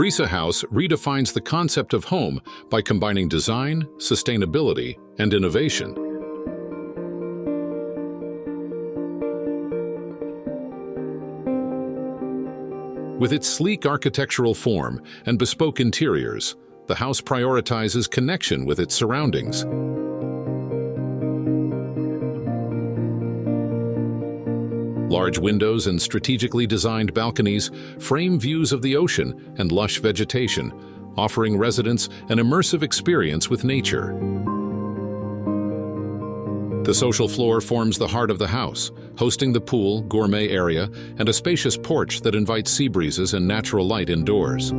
Brisa House redefines the concept of home by combining design, sustainability, and innovation. With its sleek architectural form and bespoke interiors, the house prioritizes connection with its surroundings. Large windows and strategically designed balconies frame views of the ocean and lush vegetation, offering residents an immersive experience with nature. The social floor forms the heart of the house, hosting the pool, gourmet area, and a spacious porch that invites sea breezes and natural light indoors.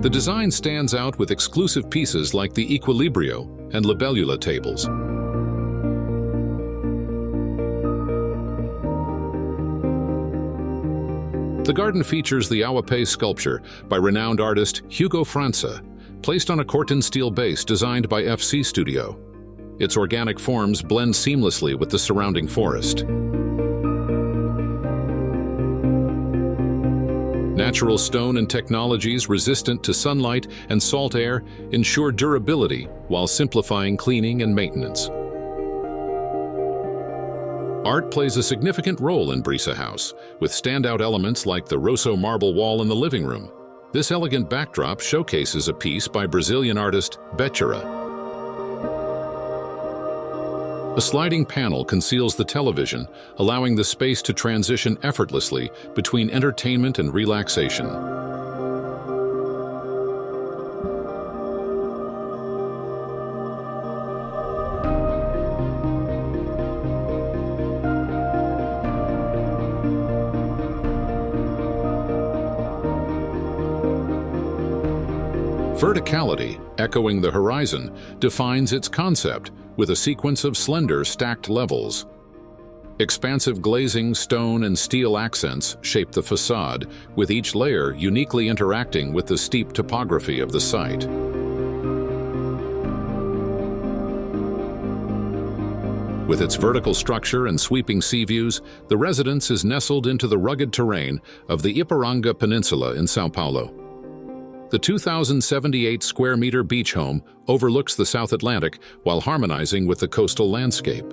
The design stands out with exclusive pieces like the Equilibrio and Libellula tables. The garden features the Awapé sculpture by renowned artist Hugo França, placed on a corten steel base designed by FCstudio. Its organic forms blend seamlessly with the surrounding forest. Natural stone and technologies resistant to sunlight and salt air ensure durability while simplifying cleaning and maintenance. Art plays a significant role in Brisa House, with standout elements like the Rosso marble wall in the living room. This elegant backdrop showcases a piece by Brazilian artist Vieira. A sliding panel conceals the television, allowing the space to transition effortlessly between entertainment and relaxation. Verticality, echoing the horizon, defines its concept with a sequence of slender, stacked levels. Expansive glazing, stone, and steel accents shape the facade, with each layer uniquely interacting with the steep topography of the site. With its vertical structure and sweeping sea views, the residence is nestled into the rugged terrain of the Iporanga Peninsula in São Paulo. The 2,078 square meter beach home overlooks the South Atlantic while harmonizing with the coastal landscape.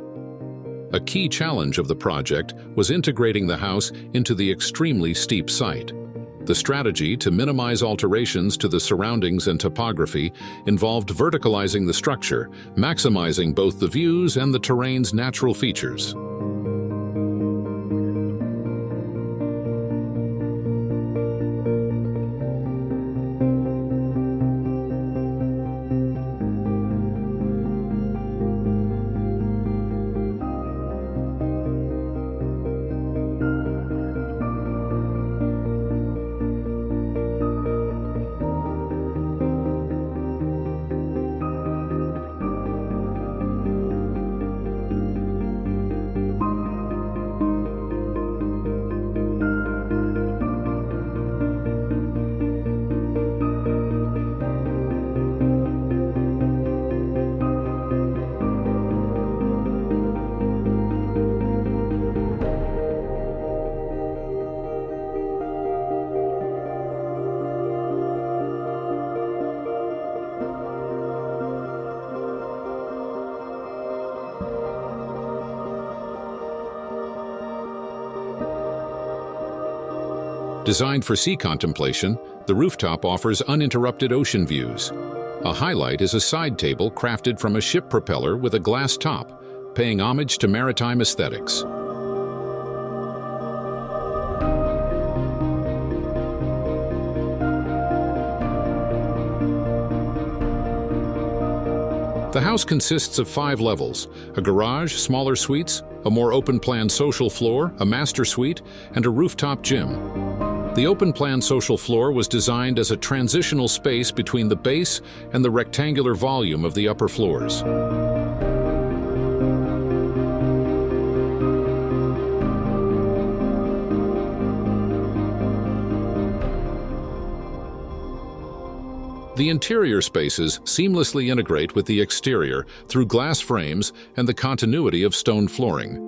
A key challenge of the project was integrating the house into the extremely steep site. The strategy to minimize alterations to the surroundings and topography involved verticalizing the structure, maximizing both the views and the terrain's natural features. Designed for sea contemplation, the rooftop offers uninterrupted ocean views. A highlight is a side table crafted from a ship propeller with a glass top, paying homage to maritime aesthetics. The house consists of 5 levels: a garage, smaller suites, a more open-plan social floor, a master suite, and a rooftop gym. The open-plan social floor was designed as a transitional space between the base and the rectangular volume of the upper floors. The interior spaces seamlessly integrate with the exterior through glass frames and the continuity of stone flooring.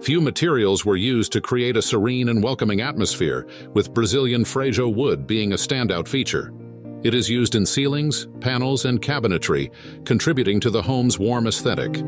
Few materials were used to create a serene and welcoming atmosphere, with Brazilian freijó wood being a standout feature. It is used in ceilings, panels, and cabinetry, contributing to the home's warm aesthetic.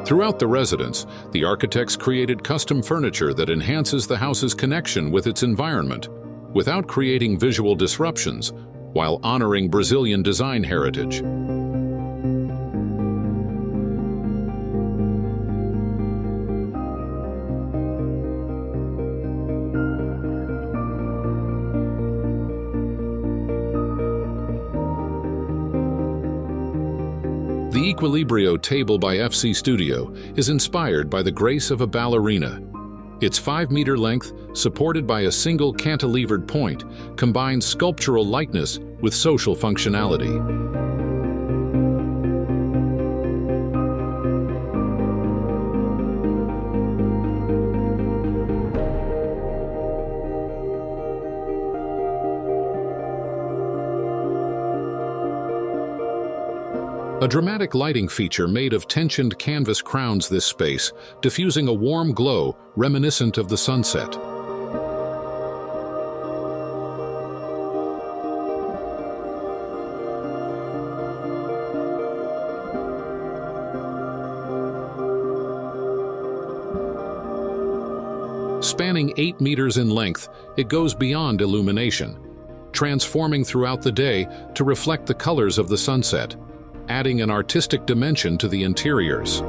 Throughout the residence, the architects created custom furniture that enhances the house's connection with its environment, without creating visual disruptions, while honoring Brazilian design heritage. The Equilibrio table by FCstudio is inspired by the grace of a ballerina. Its 5-meter length, supported by a single cantilevered point, combines sculptural lightness with social functionality. A dramatic lighting feature made of tensioned canvas crowns this space, diffusing a warm glow reminiscent of the sunset. Spanning 8 meters in length, it goes beyond illumination, transforming throughout the day to reflect the colors of the sunset, adding an artistic dimension to the interiors.